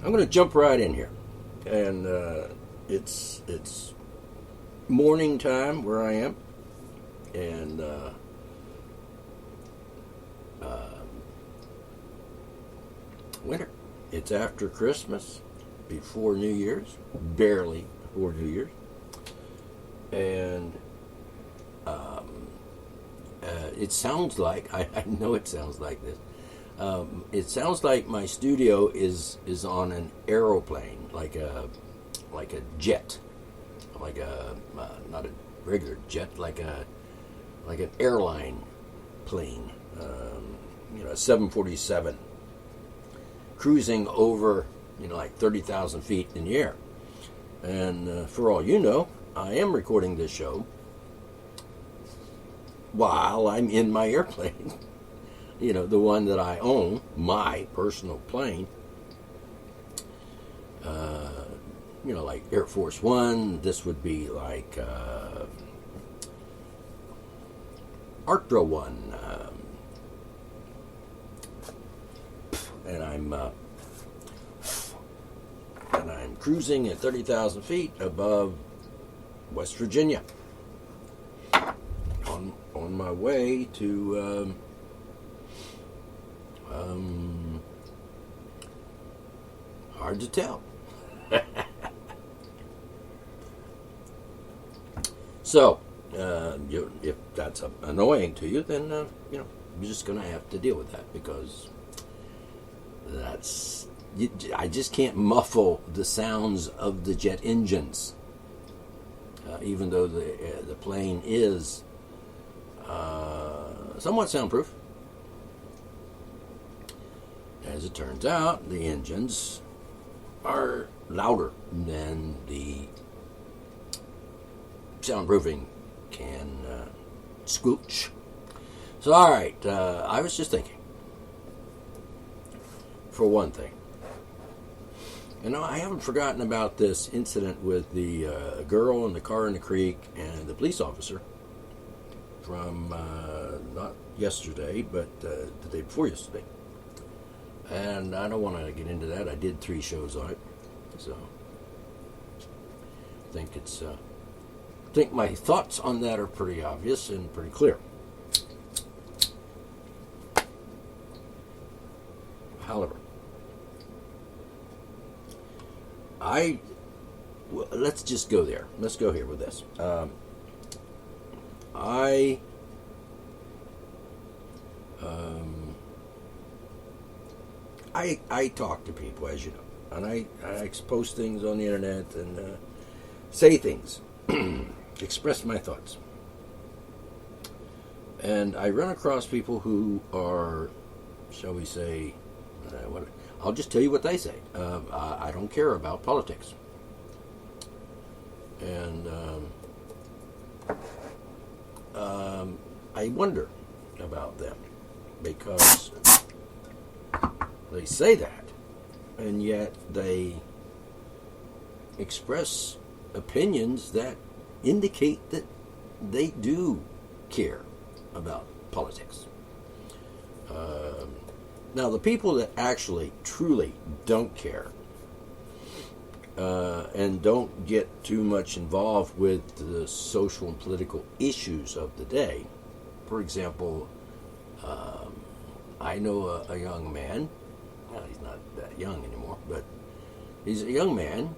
I'm going to jump right in here, and it's morning time where I am, and winter. It's after Christmas, before New Year's, barely before New Year's, and it sounds like I know it sounds like this. It sounds like my studio is on an aeroplane, like a jet, like a not a regular jet, like an airline plane, a 747 cruising over, like 30,000 feet in the air. And for all you know, I am recording this show while I'm in my airplane. The one that I own, my personal plane. Like Air Force One. This would be like Arctra One. And I'm cruising at 30,000 feet above West Virginia. On my way to hard to tell. So, if that's annoying to you, then you're just going to have to deal with that, because I just can't muffle the sounds of the jet engines, even though the plane is somewhat soundproof. As it turns out, the engines are louder than the soundproofing can squooch. So, all right, I was just thinking, for one thing, I haven't forgotten about this incident with the girl in the car in the creek and the police officer from not yesterday, but the day before yesterday. And I don't want to get into that. I did 3 shows on it, so I think my thoughts on that are pretty obvious and pretty clear. However, let's just go there. Let's go here with this. I talk to people, as you know, and I post things on the internet and say things, express my thoughts. And I run across people who are, shall we say, I'll just tell you what they say. I don't care about politics. And I wonder about them, because they say that, and yet they express opinions that indicate that they do care about politics. Now, the people that actually, truly don't care and don't get too much involved with the social and political issues of the day, for example, I know a young man. Well, he's not that young anymore, but he's a young man.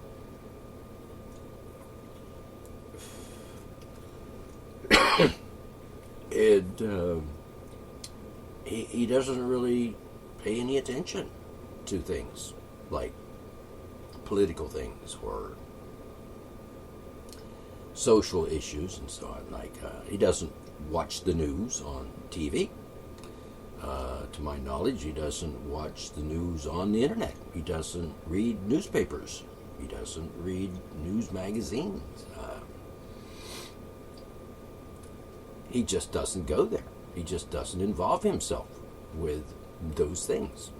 And he doesn't really pay any attention to things like political things or social issues and so on. Like he doesn't watch the news on TV. To my knowledge, he doesn't watch the news on the internet. He doesn't read newspapers. He doesn't read news magazines. He just doesn't go there. He just doesn't involve himself with those things.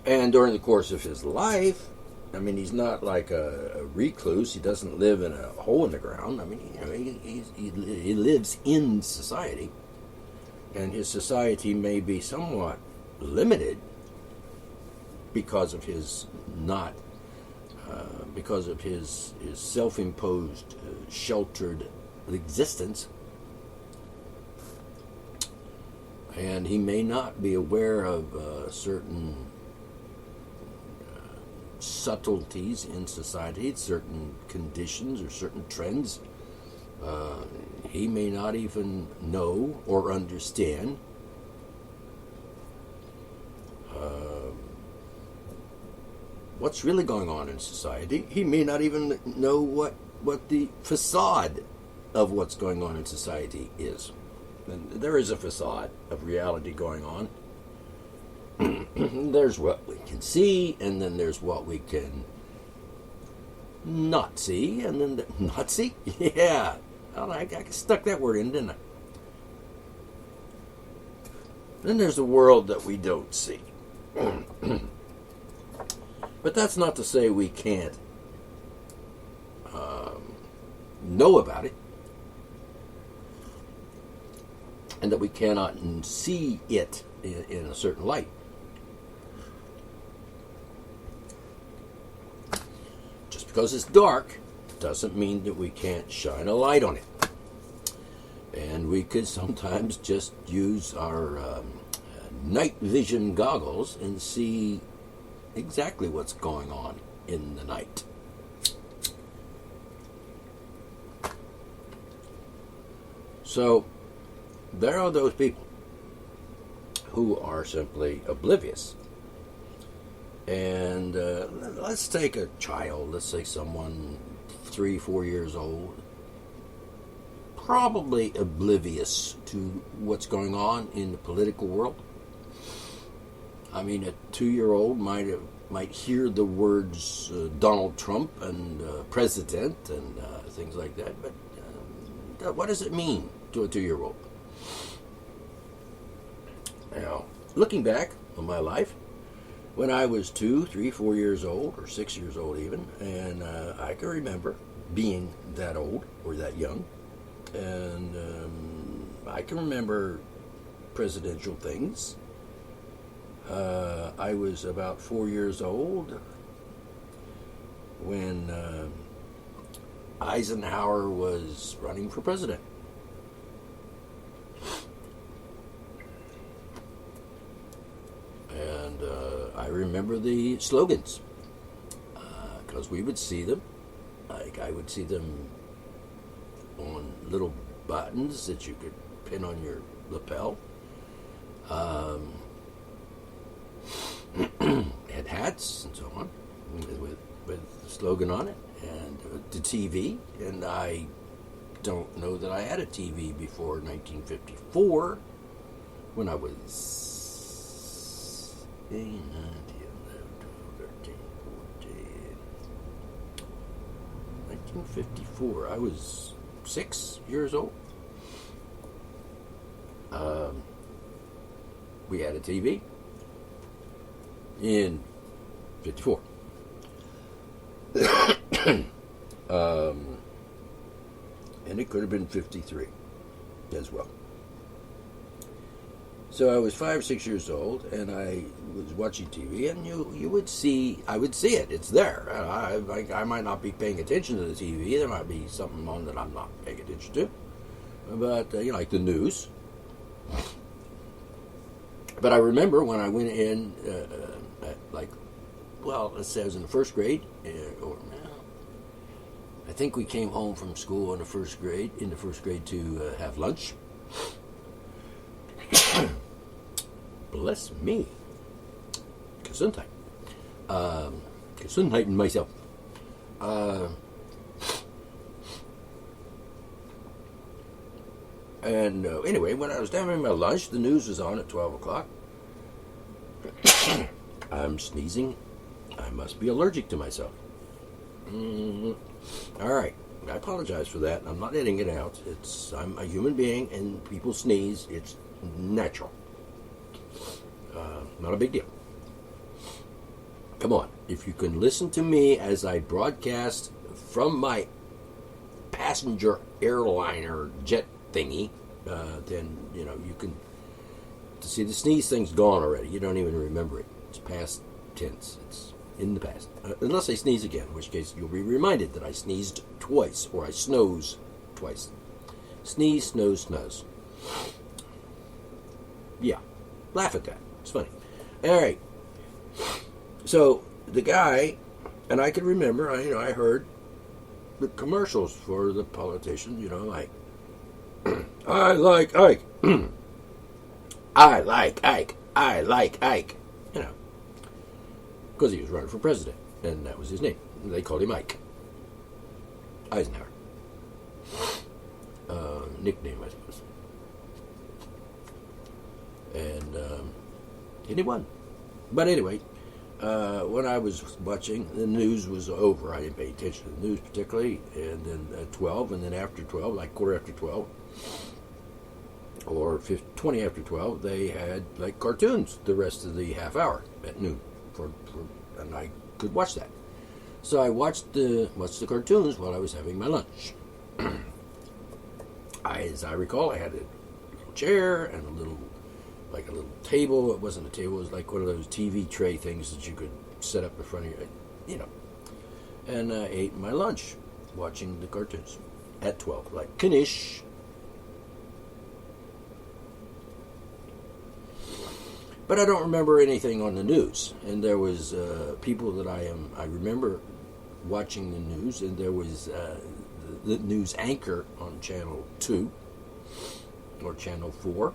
And during the course of his life, I mean, he's not like a recluse. He doesn't live in a hole in the ground. I mean, he lives in society, and his society may be somewhat limited because of his not because of his self-imposed sheltered existence, and he may not be aware of certain subtleties in society, certain conditions or certain trends. He may not even know or understand what's really going on in society. He may not even know what the facade of what's going on in society is. And there is a facade of reality going on. There's what we can see, and then there's what we can not see, and then not see? Yeah. I stuck that word in, didn't I? Then there's the world that we don't see. But that's not to say we can't know about it, and that we cannot see it in a certain light. Just because it's dark doesn't mean that we can't shine a light on it. And we could sometimes just use our night vision goggles and see exactly what's going on in the night. So there are those people who are simply oblivious. And let's take a child, let's say someone 3-4 years old, probably oblivious to what's going on in the political world. I mean, a 2-year-old might hear the words Donald Trump and president and things like that, but what does it mean to a 2-year-old? Now, looking back on my life, when I was 2, 3, 4 years old, or 6 years old even, and I can remember being that old or that young, and I can remember presidential things. I was about 4 years old when Eisenhower was running for president. And I remember the slogans, because we would see them. Like, I would see them on little buttons that you could pin on your lapel. Had hats and so on with the slogan on it, and the TV. And I don't know that I had a TV before 1954, when I was 8, 9, 10, 11, 12, 13, 14. 1954. I was 6 years old. We had a TV in 54. And it could have been 53 as well. So I was 5 or 6 years old, and I was watching TV, and you would see, I would see it. It's there. I might not be paying attention to the TV. There might be something on that I'm not paying attention to. But, like the news. But I remember when I went in, let's say I was in the first grade, I think we came home from school in the first grade to have lunch. Bless me. Gesundheit. Gesundheit in myself. And anyway, when I was having my lunch, the news was on at 12 o'clock. I'm sneezing. I must be allergic to myself. All right. I apologize for that. I'm not editing it out. I'm a human being, and people sneeze. It's natural. Not a big deal. Come on. If you can listen to me as I broadcast from my passenger airliner jet thingy, then, you can See, the sneeze thing's gone already. You don't even remember it. It's past tense. It's in the past. Unless I sneeze again, in which case you'll be reminded that I sneezed twice, or I snoze twice. Sneeze, snooze, snooze. Yeah. Laugh at that. It's funny. All right. So the guy, and I can remember, I heard the commercials for the politicians, like, I like Ike. I like Ike. I like Ike. Because he was running for president, and that was his name. They called him Ike. Eisenhower. Nickname, I suppose. And he won. But anyway, when I was watching, the news was over. I didn't pay attention to the news particularly. And then at 12, and then after 12, like quarter after 12, or 20 after 12, they had like cartoons the rest of the half hour at noon, and I could watch that. So I watched the cartoons while I was having my lunch. As I recall, I had a little chair and a little table. It wasn't a table. It was like one of those TV tray things that you could set up in front of you, And I ate my lunch watching the cartoons at 12, like Knish. But I don't remember anything on the news. And there was people that I remember watching the news, and there was the news anchor on Channel 2 or Channel 4.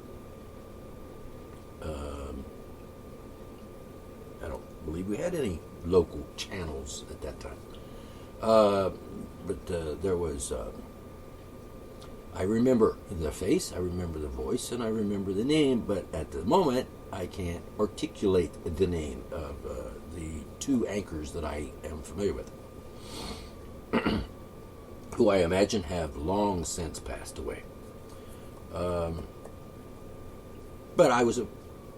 I don't believe we had any local channels at that time. But there was... I remember the face, I remember the voice, and I remember the name, but at the moment, I can't articulate the name of the two anchors that I am familiar with, who I imagine have long since passed away. But I was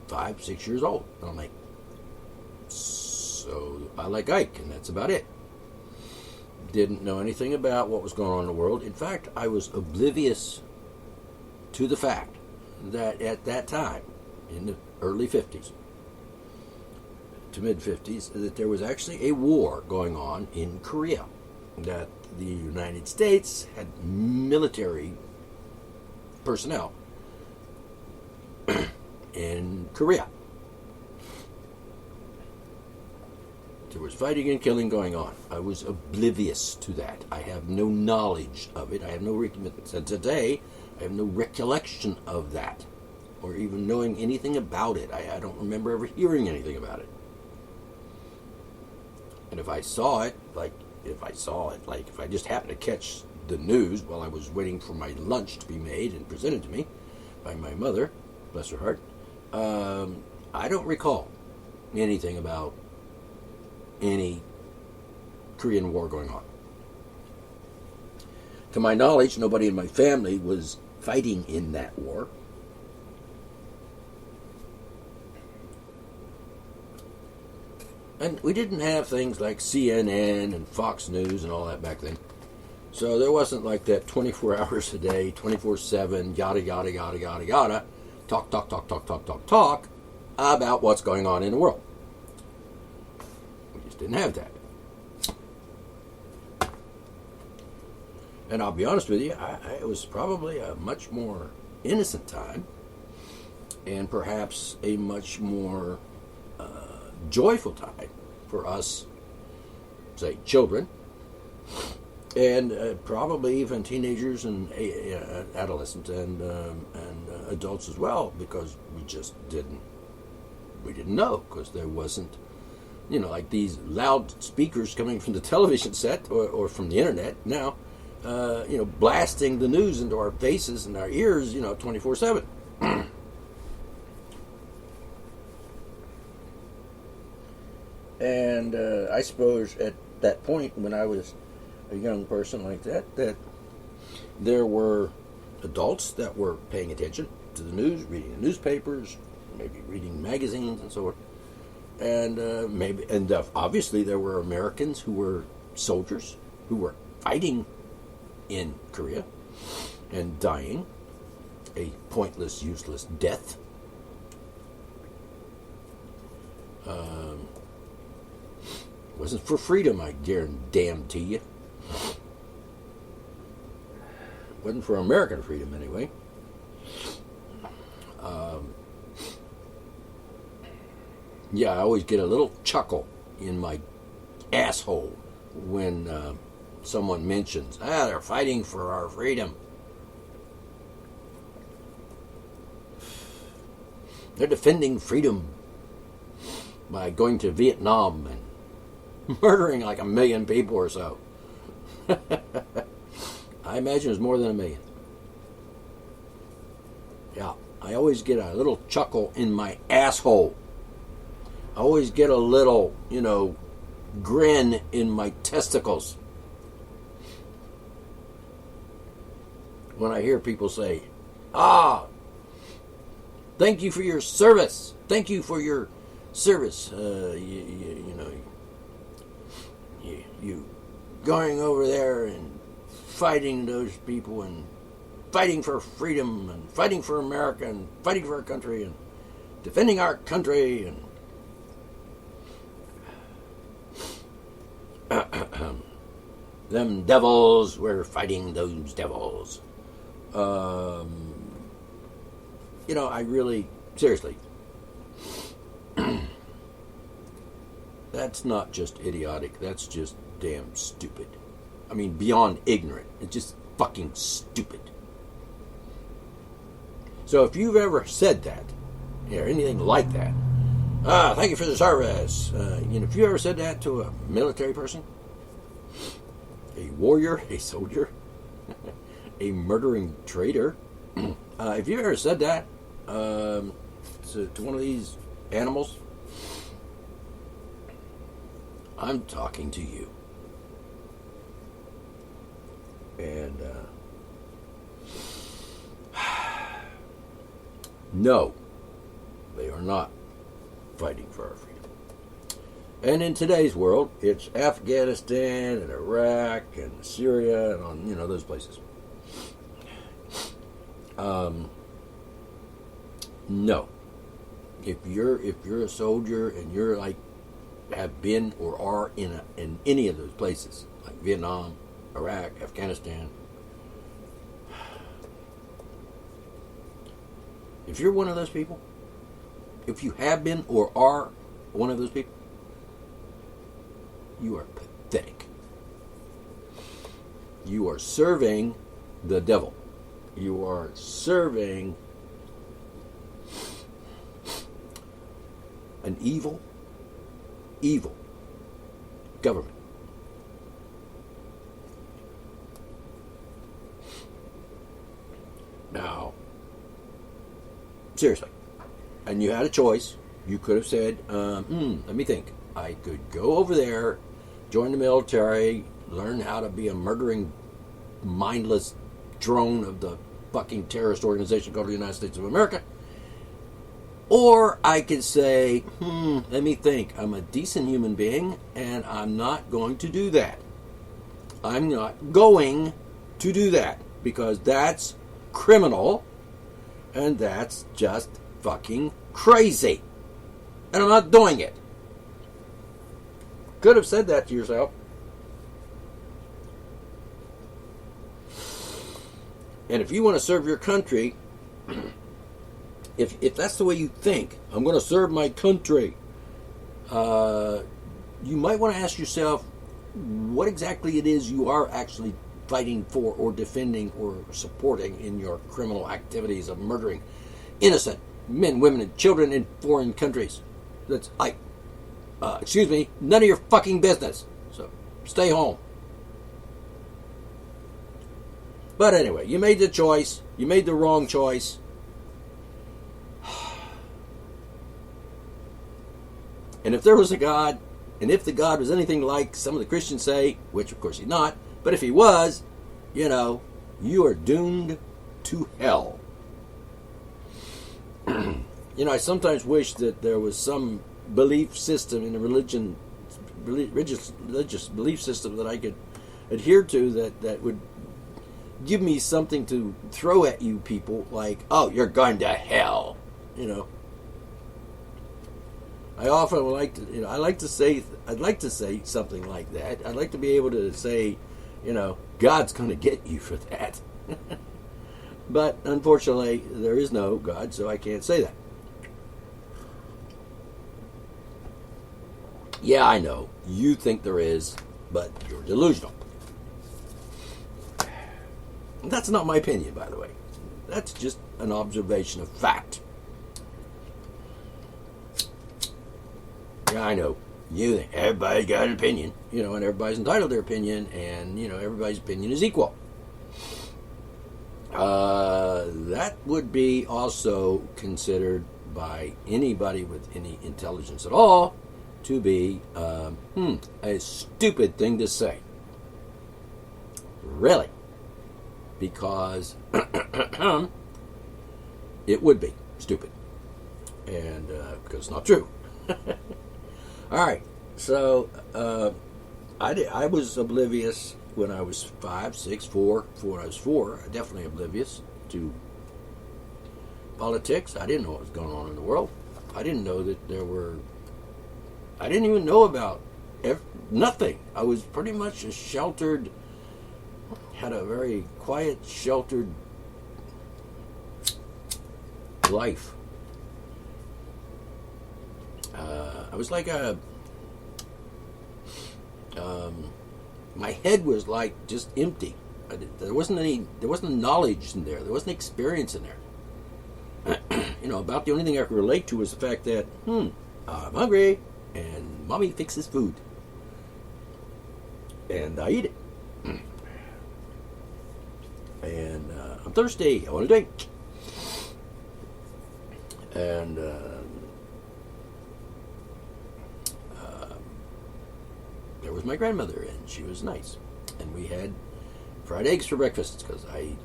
5, 6 years old, and I'm like, so I like Ike, and that's about it. Didn't know anything about what was going on in the world. In fact, I was oblivious to the fact that at that time, in the early 50s to mid 50s, that there was actually a war going on in Korea, that the United States had military personnel in Korea. There was fighting and killing going on. I was oblivious to that. I have no knowledge of it. I have no today. I have no recollection of that, or even knowing anything about it. I don't remember ever hearing anything about it. And if I saw it, if I just happened to catch the news while I was waiting for my lunch to be made and presented to me by my mother, bless her heart, I don't recall anything about any Korean War going on. To my knowledge, nobody in my family was fighting in that war. And we didn't have things like CNN and Fox News and all that back then. So there wasn't like that 24 hours a day, 24/7, yada, yada, yada, yada, yada, talk about what's going on in the world. We just didn't have that. And I'll be honest with you, it was probably a much more innocent time, and perhaps a much more joyful time for us, say, children, and probably even teenagers and adolescents and adults as well, because we didn't know, because there wasn't, like these loud speakers coming from the television set or from the internet now, blasting the news into our faces and our ears, 24/7. And I suppose at that point, when I was a young person like that, that there were adults that were paying attention to the news, reading the newspapers, maybe reading magazines and so on. And obviously there were Americans who were soldiers who were fighting in Korea and dying a pointless, useless death. Um, wasn't for freedom, I guarantee you. Wasn't for American freedom, anyway. Yeah, I always get a little chuckle in my asshole when someone mentions, they're fighting for our freedom. They're defending freedom by going to Vietnam and murdering like 1 million people or so. I imagine it's more than 1 million. Yeah, I always get a little chuckle in my asshole. I always get a little, grin in my testicles when I hear people say, thank you for your service. Thank you for your service. You going over there and fighting those people and fighting for freedom and fighting for America and fighting for our country and defending our country and them devils, we're fighting those devils. I really, seriously, that's not just idiotic, that's just damn stupid. I mean, beyond ignorant. It's just fucking stupid. So if you've ever said that, or anything like that, thank you for the service. If you ever said that to a military person, a warrior, a soldier, a murdering traitor, if you ever said that to one of these animals, I'm talking to you. And no, they are not fighting for our freedom. And in today's world, it's Afghanistan and Iraq and Syria and on those places. No, if you're a soldier and you're like have been or are in any of those places like Vietnam, Iraq, Afghanistan. If you're one of those people, if you have been or are one of those people, you are pathetic. You are serving the devil. You are serving an evil government. Now, seriously, and you had a choice. You could have said, let me think. I could go over there, join the military, learn how to be a murdering, mindless drone of the fucking terrorist organization called the United States of America. Or I could say, let me think. I'm a decent human being, and I'm not going to do that. I'm not going to do that, because that's criminal, and that's just fucking crazy. And I'm not doing it. Could have said that to yourself. And if you want to serve your country, if that's the way you think, I'm going to serve my country, you might want to ask yourself what exactly it is you are actually fighting for or defending or supporting in your criminal activities of murdering innocent men, women, and children in foreign countries. That's like, none of your fucking business. So stay home. But anyway, you made the choice. You made the wrong choice. And if there was a God, and if the God was anything like some of the Christians say, which of course he's not, but if he was, you are doomed to hell. I sometimes wish that there was some belief system in a religious belief system that I could adhere to that would give me something to throw at you people, like, oh, you're going to hell, I often like to, I'd like to say something like that. I'd like to be able to say, God's going to get you for that. But unfortunately, there is no God, so I can't say that. Yeah, I know. You think there is, but you're delusional. That's not my opinion, by the way. That's just an observation of fact. Yeah, I know. You think everybody's got an opinion, and everybody's entitled to their opinion, and, everybody's opinion is equal. That would be also considered by anybody with any intelligence at all to be a stupid thing to say. Really. Because it would be stupid. And because it's not true. All right. So I was oblivious when I was 5, 6, 4. When I was 4, definitely oblivious to politics. I didn't know what was going on in the world. I didn't know that there were... I didn't even know about nothing. I was pretty much a sheltered... had a very quiet, sheltered life. I was like my head was like just empty. There wasn't knowledge in there. There wasn't experience in there. About the only thing I could relate to was the fact that, I'm hungry, and mommy fixes food. And I eat it. And I'm thirsty. I want a drink. And there was my grandmother, and she was nice. And we had fried eggs for breakfast because I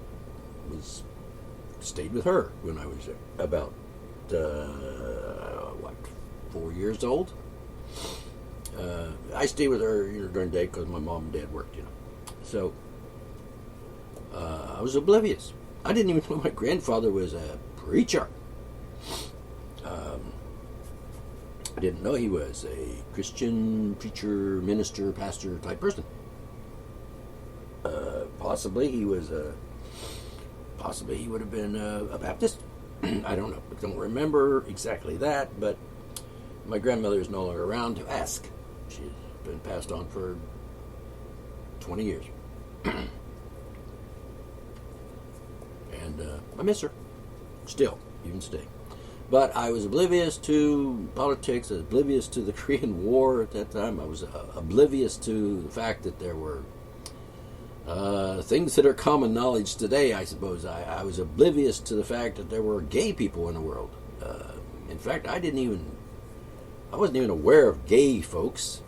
stayed with her when I was about 4 years old. I stayed with her during the day because my mom and dad worked. So I was oblivious. I didn't even know my grandfather was a preacher. I didn't know he was a Christian preacher, minister, pastor type person. Possibly he was Possibly he would have been a Baptist. I don't know. I don't remember exactly that, but my grandmother is no longer around to ask. She's been passed on for 20 years. And I miss her. Still, even today. But I was oblivious to politics. I was oblivious to the Korean War at that time. I was oblivious to the fact that there were things that are common knowledge today, I suppose. I was oblivious to the fact that there were gay people in the world. In fact, I wasn't even aware of gay folks,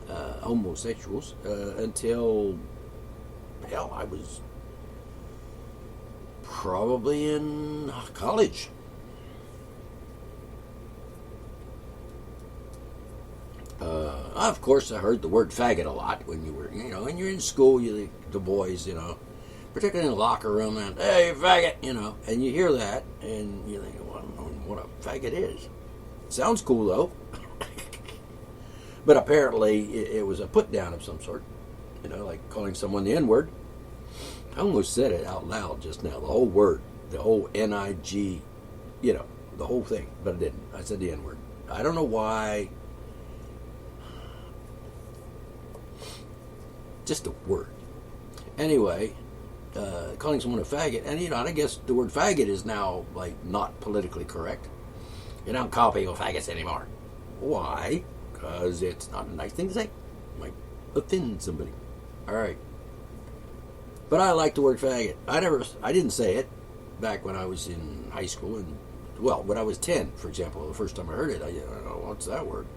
homosexuals, until, I was probably in college. Of course, I heard the word faggot a lot when you were, when you're in school, the boys, particularly in the locker room, and, hey, faggot, and you hear that, and you think, well, I don't know what a faggot is. Sounds cool, though. But apparently, it was a put-down of some sort, like calling someone the N-word. I almost said it out loud just now, the whole word, the whole N-I-G, the whole thing, but I didn't. I said the N-word. I don't know why. Just a word. Anyway, calling someone a faggot, and I guess the word faggot is now not politically correct. You don't call people faggots anymore. Why? Because it's not a nice thing to say. It might offend somebody. All right. But I like the word faggot. I didn't say it back when I was in high school, and when I was 10, for example, the first time I heard it, I don't know what's that word.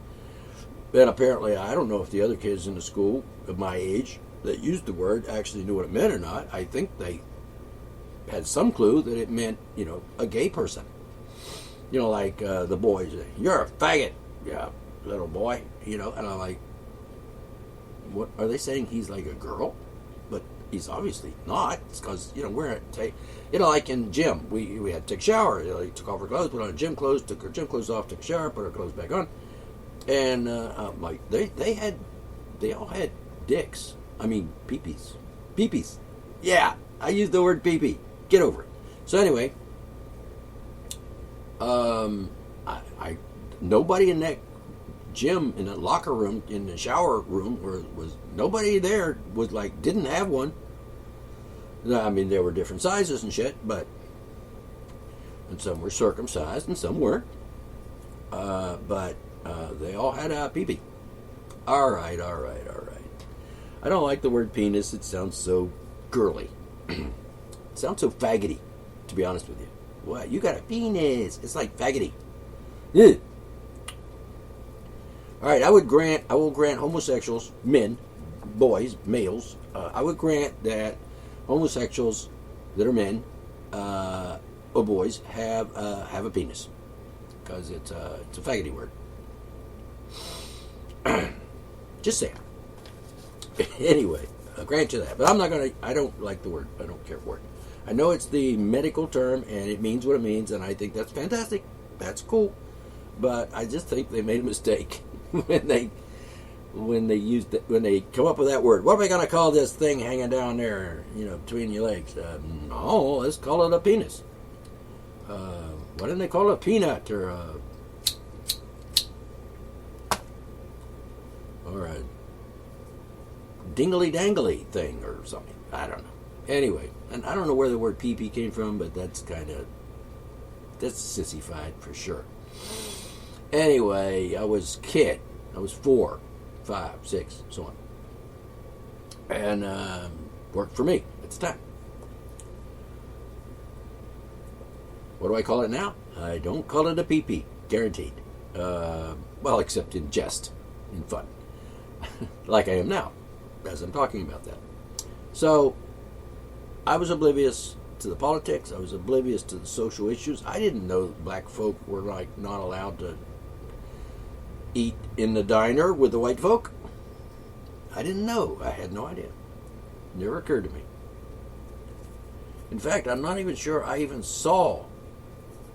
Then apparently, I don't know if the other kids in the school of my age that used the word actually knew what it meant or not. I think they had some clue that it meant, a gay person. Like the boys, you're a faggot, yeah, little boy, and I'm like, what, are they saying he's like a girl? But he's obviously not. It's because, we're at, like in gym, we had to take a shower. Took off our clothes, put on gym clothes, took our gym clothes off, took a shower, put our clothes back on. And I'm like, they all had dicks. I mean, peepees. Peepees. Yeah, I used the word peepee. Get over it. So anyway, I nobody in that gym, in the locker room, in the shower room, was nobody there was like didn't have one. I mean, there were different sizes and shit, and some were circumcised and some weren't. But they all had a peepee. All right. I don't like the word penis. It sounds so girly. It sounds so faggoty, to be honest with you. What? You got a penis? It's like faggoty. Ugh. All right, I will grant homosexuals, men, boys, males. I would grant that homosexuals that are men or boys have a penis, because it's a faggoty word. Just saying. Anyway, I'll grant you that, but I don't like the word. I don't care for it. I know it's the medical term and it means what it means, and I think that's fantastic. That's cool, but I just think they made a mistake when they come up with that word. What are we gonna call this thing hanging down there, between your legs? No, let's call it a penis. Why didn't they call it a peanut or a dingly dangly thing or something? I don't know. Anyway, and I don't know where the word pee-pee came from, but that's sissified for sure. Anyway, I was a kid. I was 4, 5, 6, so on. And worked for me at the time. What do I call it now? I don't call it a pee-pee. Guaranteed. Well, except in jest, in fun. Like I am now, as I'm talking about that. So, I was oblivious to the politics. I was oblivious to the social issues. I didn't know black folk were not allowed to eat in the diner with the white folk. I didn't know. I had no idea. Never occurred to me. In fact, I'm not even sure I even saw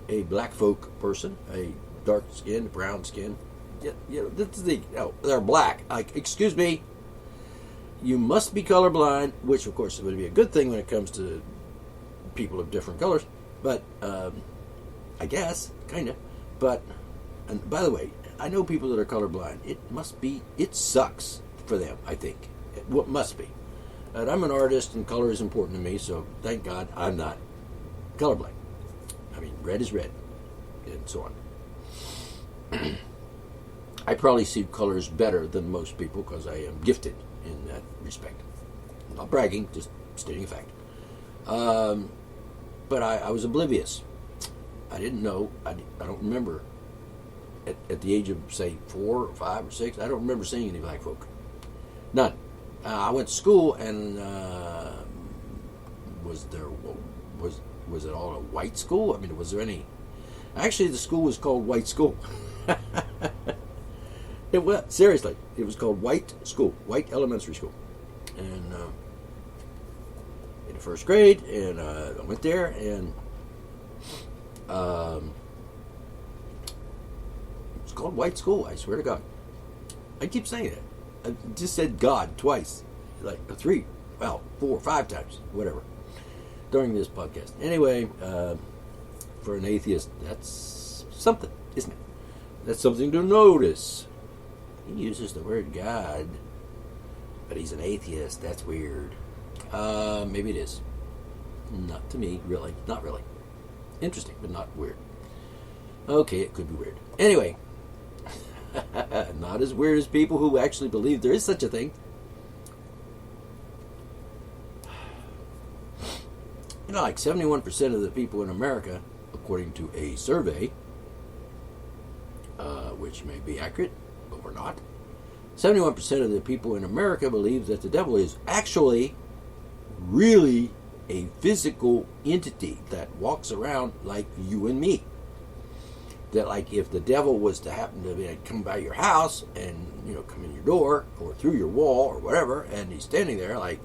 a black folk person, a dark skin, brown skin. This is they're black. Excuse me. You must be colorblind, which of course would be a good thing when it comes to people of different colors. But I guess, kind of. But, and by the way, I know people that are colorblind. It sucks for them, I think. It must be. And I'm an artist and color is important to me, so thank God I'm not colorblind. I mean, red is red, and so on. I probably see colors better than most people because I am gifted in that respect. I'm not bragging, just stating a fact. But I was oblivious. I didn't know. I don't remember. At the age of, say, 4 or 5 or 6, I don't remember seeing any black folk. None. I went to school, and was it all a white school? I mean, was there any? Actually, the school was called White School. It was, seriously, it was called White School, White Elementary School, and in the first grade, and I went there, and it's called White School. I swear to God, I keep saying it. I just said God twice, like 3, 4, 5 times, whatever, during this podcast. Anyway, for an atheist, that's something, isn't it? That's something to notice. He uses the word God, but he's an atheist. That's weird. Maybe it is. Not to me, really. Not really. Interesting, but not weird. Okay, it could be weird. Anyway, not as weird as people who actually believe there is such a thing. Like 71% of the people in America, according to a survey, which may be accurate, or not, 71% of the people in America believe that the devil is actually really a physical entity that walks around like you and me. That, like, if the devil was to happen to come by your house and, come in your door or through your wall or whatever, and he's standing there, like,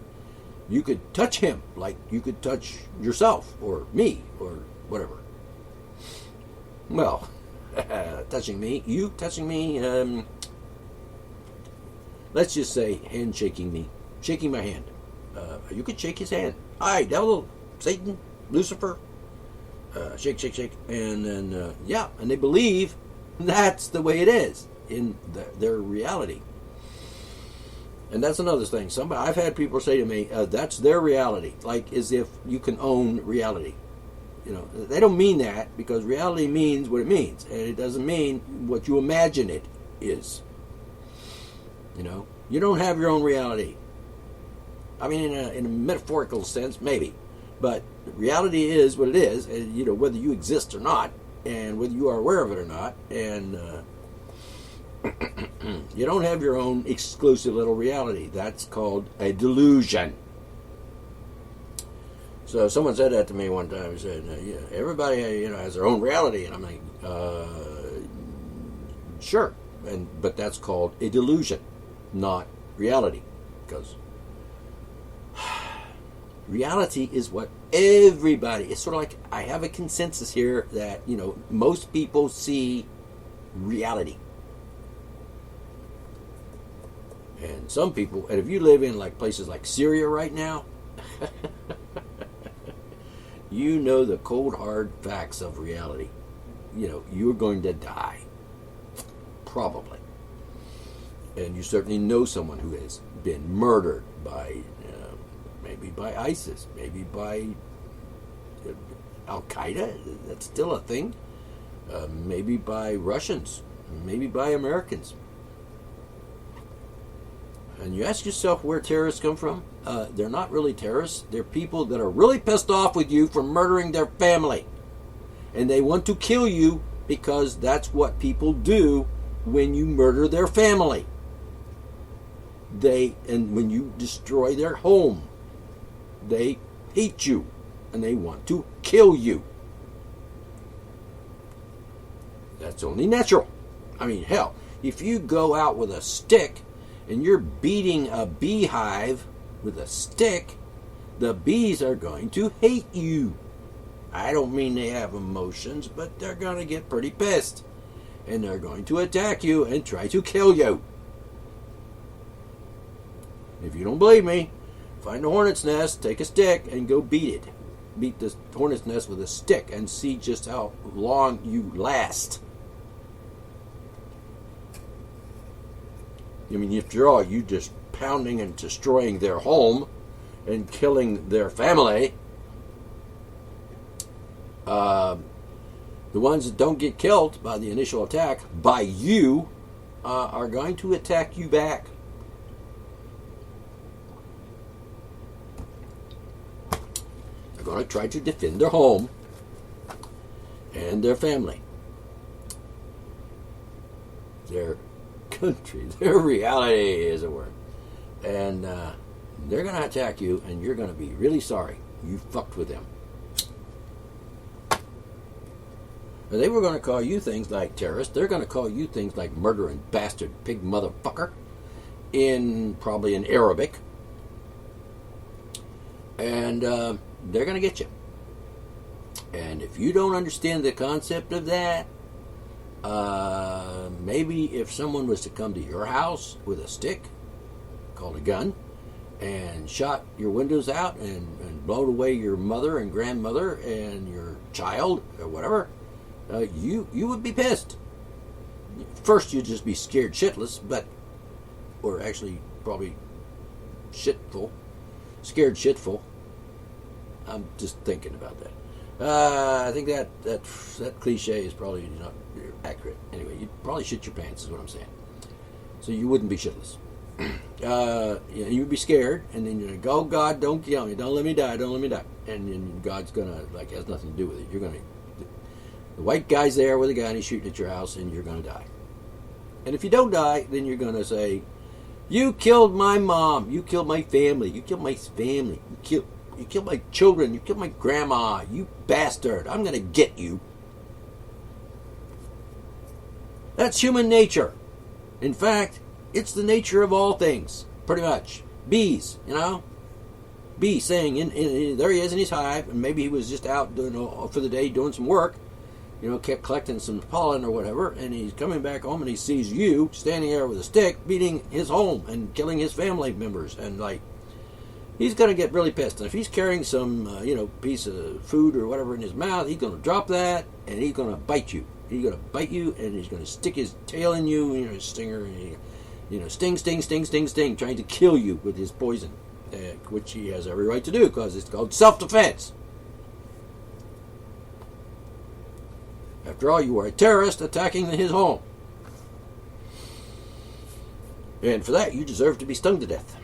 you could touch him like you could touch yourself or me or whatever. Well, touching me, let's just say shaking my hand. You could shake his hand. Hi, devil, Satan, Lucifer. Shake, shake, shake. And then, and they believe that's the way it is in their reality. And that's another thing. I've had people say to me, that's their reality, like as if you can own reality. They don't mean that, because reality means what it means, and it doesn't mean what you imagine it is. You don't have your own reality. I mean, in a metaphorical sense, maybe, but reality is what it is, and whether you exist or not, and whether you are aware of it or not, and you don't have your own exclusive little reality. That's called a delusion. So someone said that to me one time. He said, everybody has their own reality, and I'm like, sure, but that's called a delusion, not reality, because reality is what everybody. It's sort of like I have a consensus here that most people see reality. And some people, and if you live in like places like Syria right now, you know the cold hard facts of reality. You're going to die, probably, and you certainly know someone who has been murdered by, maybe by ISIS, maybe by Al Qaeda. That's still a thing. Maybe by Russians, maybe by Americans. And you ask yourself where terrorists come from? They're not really terrorists. They're people that are really pissed off with you for murdering their family. And they want to kill you because that's what people do when you murder their family. And when you destroy their home, they hate you and they want to kill you. That's only natural. I mean, hell, if you go out with a stick and you're beating a beehive with a stick, the bees are going to hate you. I don't mean they have emotions, but they're going to get pretty pissed. And they're going to attack you and try to kill you. If you don't believe me, find a hornet's nest, take a stick, and go beat it. Beat the hornet's nest with a stick and see just how long you last. I mean, after all, you just pounding and destroying their home and killing their family. The ones that don't get killed by the initial attack, by you, are going to attack you back. They're going to try to defend their home and their family. Their country, their reality, as it were. And they're going to attack you, and you're going to be really sorry you fucked with them. And they were going to call you things like terrorist. They're going to call you things like murdering bastard, pig motherfucker, probably in Arabic. And they're going to get you. And if you don't understand the concept of that, maybe if someone was to come to your house with a stick, called a gun, and shot your windows out and blowed away your mother and grandmother and your child or whatever, you would be pissed. First, you'd just be scared shitless, or actually probably shitful, scared shitful. I'm just thinking about that. I think that cliche is probably not accurate. Anyway, you'd probably shit your pants, is what I'm saying. So you wouldn't be shitless. You'd be scared, and then you're like, oh God, don't kill me, don't let me die, don't let me die. And then God's gonna, has nothing to do with it. The white guy's there with a gun, he's shooting at your house, and you're gonna die. And if you don't die, then you're gonna say, you killed my mom, you killed my family, you killed my family, you killed my children, you killed my grandma, you bastard, I'm gonna get you. That's human nature. In fact, it's the nature of all things, pretty much. Bees, Bee saying, there he is in his hive, and maybe he was just out for the day doing some work, kept collecting some pollen or whatever, and he's coming back home and he sees you standing there with a stick beating his home and killing his family members, and like, he's going to get really pissed. And if he's carrying some, piece of food or whatever in his mouth, he's going to drop that and he's going to bite you. He's going to bite you and he's going to stick his tail in you, his stinger, and sting, sting, sting, sting, sting, trying to kill you with his poison, which he has every right to do because it's called self-defense. After all, you are a terrorist attacking his home. And for that, you deserve to be stung to death.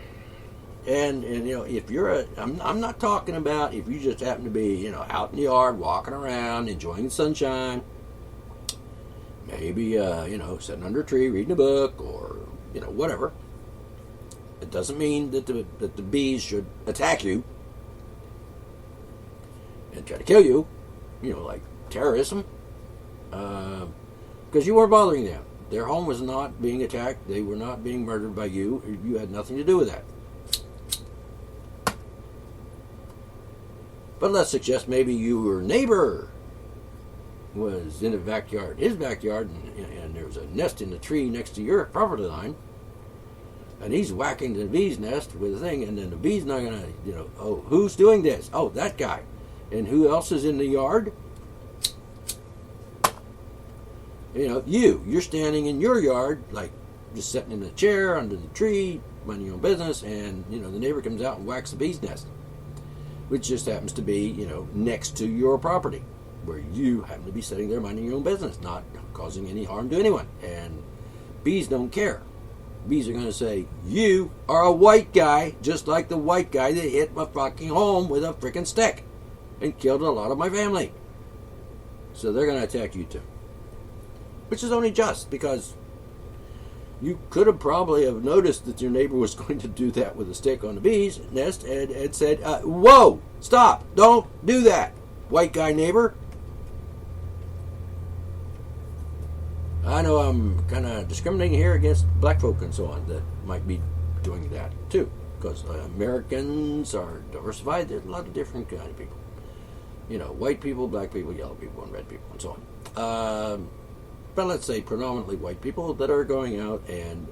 And if you're I'm not talking about if you just happen to be, out in the yard, walking around, enjoying the sunshine, maybe, sitting under a tree, reading a book, or, whatever. It doesn't mean that the bees should attack you and try to kill you, like terrorism. Because you weren't bothering them. Their home was not being attacked. They were not being murdered by you. You had nothing to do with that. But let's suggest maybe your neighbor was in his backyard, and there was a nest in the tree next to your property line, and he's whacking the bee's nest with a thing, and then the bee's not going to, oh, who's doing this? Oh, that guy. And who else is in the yard? You're standing in your yard, like just sitting in a chair under the tree, minding your own business, and, the neighbor comes out and whacks the bee's nest, which just happens to be, next to your property, where you happen to be sitting there minding your own business, not causing any harm to anyone. And bees don't care. Bees are going to say, you are a white guy, just like the white guy that hit my fucking home with a freaking stick and killed a lot of my family. So they're going to attack you too. Which is only just, because you could have probably have noticed that your neighbor was going to do that with a stick on the bee's nest and said, whoa, stop, don't do that, white guy neighbor. I know I'm kind of discriminating here against black folk and so on that might be doing that too, because Americans are diversified. There's a lot of different kind of people. White people, black people, yellow people, and red people, and so on. But let's say predominantly white people that are going out and,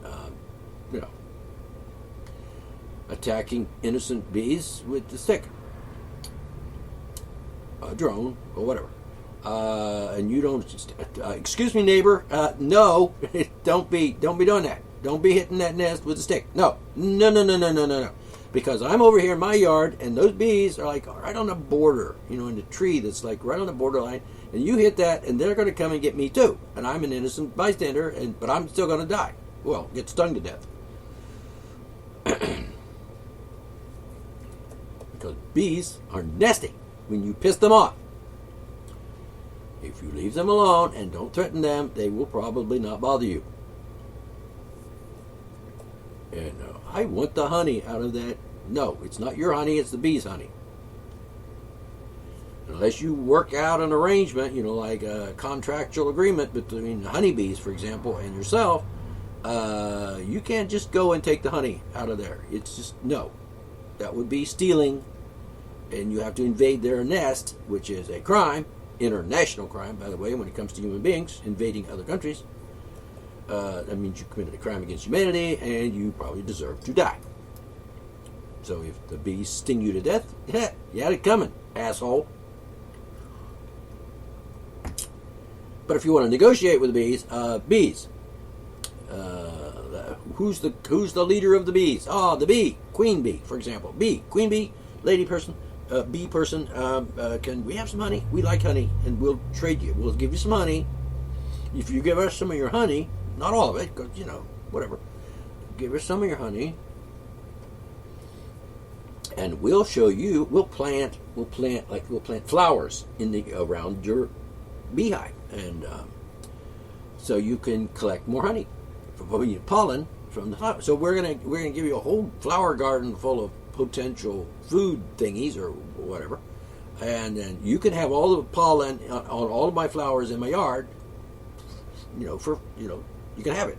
attacking innocent bees with the stick, a drone, or whatever. And you don't, excuse me, neighbor, no, don't be doing that. Don't be hitting that nest with a stick. No. Because I'm over here in my yard, and those bees are like right on the border, in the tree that's like right on the borderline, and you hit that, and they're going to come and get me too. And I'm an innocent bystander, but I'm still going to die. Well, get stung to death. Because bees are nasty when you piss them off. If you leave them alone and don't threaten them, they will probably not bother you. And I want the honey out of that. No, it's not your honey, it's the bee's honey. Unless you work out an arrangement, like a contractual agreement between honeybees, for example, and yourself, you can't just go and take the honey out of there. It's just, no. That would be stealing, and you have to invade their nest, which is a crime, international crime, by the way, when it comes to human beings, invading other countries. That means you committed a crime against humanity, and you probably deserve to die. So if the bees sting you to death, you had it coming, asshole. But if you want to negotiate with the bees, who's the leader of the bees? Oh, the bee, queen bee, for example. Queen bee, lady person, bee person. Can we have some honey? We like honey, and we'll trade you. We'll give you some honey. If you give us some of your honey, not all of it, because whatever. Give us some of your honey, and we'll show you. We'll plant flowers around your beehive, and so you can collect more honey, pollen from the flower. So we're gonna give you a whole flower garden full of potential food thingies or whatever, and then you can have all the pollen on all of my flowers in my yard. You can have it.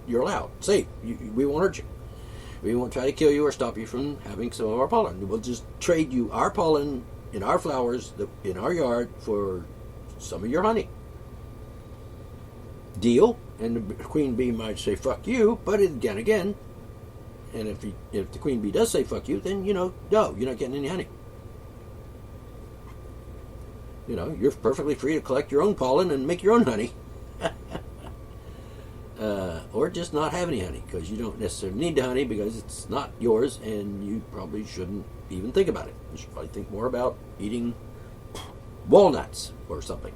You're allowed. Safe. We won't hurt you. We won't try to kill you or stop you from having some of our pollen. We'll just trade you our pollen in our flowers in our yard for some of your honey. Deal? And the queen bee might say, fuck you, but again, and if the queen bee does say fuck you, then, no, you're not getting any honey. You're perfectly free to collect your own pollen and make your own honey. Or just not have any honey, because you don't necessarily need the honey because it's not yours, and you probably shouldn't even think about it. You should probably think more about eating walnuts or something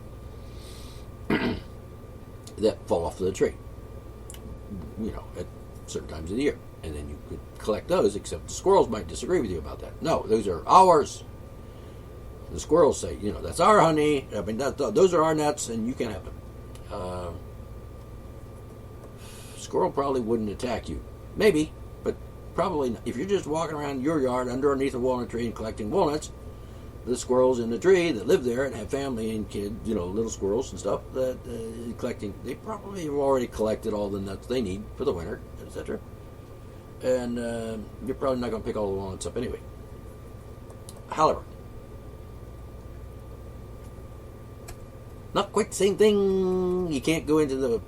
that fall off of the tree, at certain times of the year. And then you could collect those, except the squirrels might disagree with you about that. No, those are ours. The squirrels say, that's our honey. I mean, those are our nuts, and you can't have them. Squirrel probably wouldn't attack you. Maybe, but probably not. If you're just walking around your yard underneath a walnut tree and collecting walnuts, the squirrels in the tree that live there and have family and kids, little squirrels and stuff that collecting, they probably have already collected all the nuts they need for the winter, etc. And you're probably not going to pick all the walnuts up anyway. However, not quite the same thing. You can't go into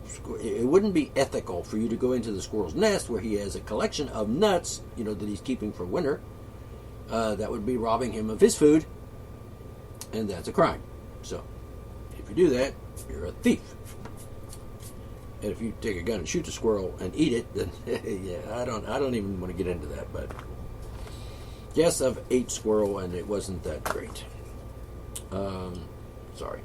it wouldn't be ethical for you to go into the squirrel's nest where he has a collection of nuts, that he's keeping for winter. That would be robbing him of his food, and that's a crime. So, if you do that, you're a thief. And if you take a gun and shoot the squirrel and eat it, then yeah, I don't even want to get into that. But yes, I've ate squirrel, and it wasn't that great. Sorry.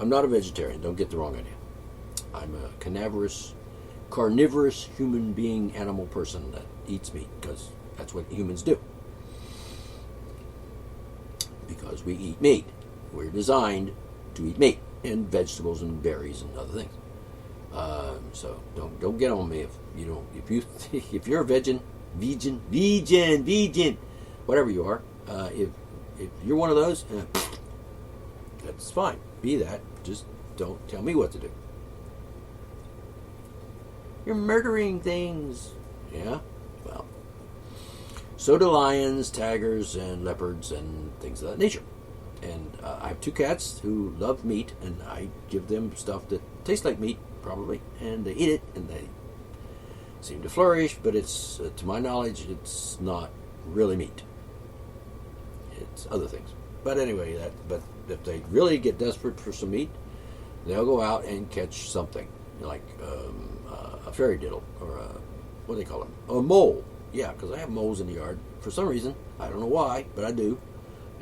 I'm not a vegetarian. Don't get the wrong idea. I'm a carnivorous human being, animal person that eats meat, because that's what humans do. Because we eat meat. We're designed to eat meat and vegetables and berries and other things. So don't get on me if you're a vegan, whatever you are. If you're one of those, that's fine. Be that. Just don't tell me what to do. You're murdering things. Yeah? Well, so do lions, tigers, and leopards, and things of that nature. And I have 2 cats who love meat, and I give them stuff that tastes like meat, probably, and they eat it, and they seem to flourish, but it's, to my knowledge, it's not really meat. It's other things. But anyway, but if they really get desperate for some meat, they'll go out and catch something, like a fairy diddle, or what do they call them? A mole. Yeah, because I have moles in the yard. For some reason, I don't know why, but I do.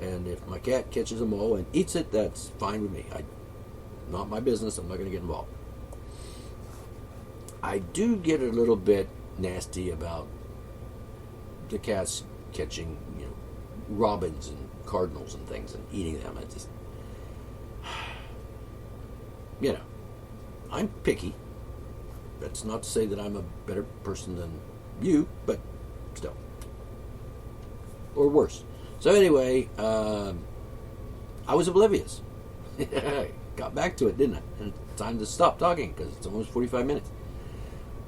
And if my cat catches a mole and eats it, that's fine with me. Not my business. I'm not going to get involved. I do get a little bit nasty about the cats catching, robins and cardinals and things and eating them. I just, I'm picky. That's not to say that I'm a better person than you, but still. Or worse. So anyway, I was oblivious. Got back to it, didn't I? And it's time to stop talking because it's almost 45 minutes.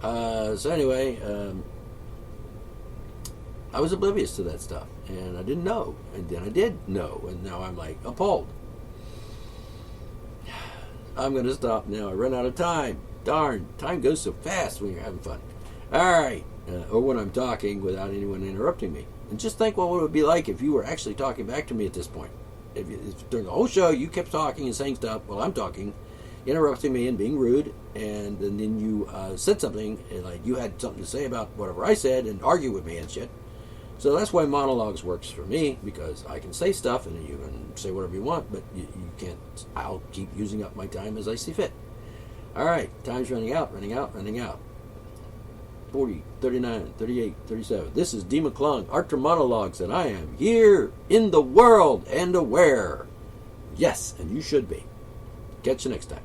So anyway, I was oblivious to that stuff, and I didn't know, and then I did know, and now I'm like appalled. I'm going to stop now. I run out of time. Darn, time goes so fast when you're having fun. All right, or when I'm talking without anyone interrupting me. And just think what it would be like if you were actually talking back to me at this point. If during the whole show you kept talking and saying stuff while I'm talking, interrupting me and being rude, and then you said something, and like you had something to say about whatever I said and argue with me and shit. So that's why monologues works for me, because I can say stuff and you can say whatever you want, but you can't. I'll keep using up my time as I see fit. All right, time's running out. 40, 39, 38, 37. This is D. McClung, Art for Monologues, and I am here in the world and aware. Yes, and you should be. Catch you next time.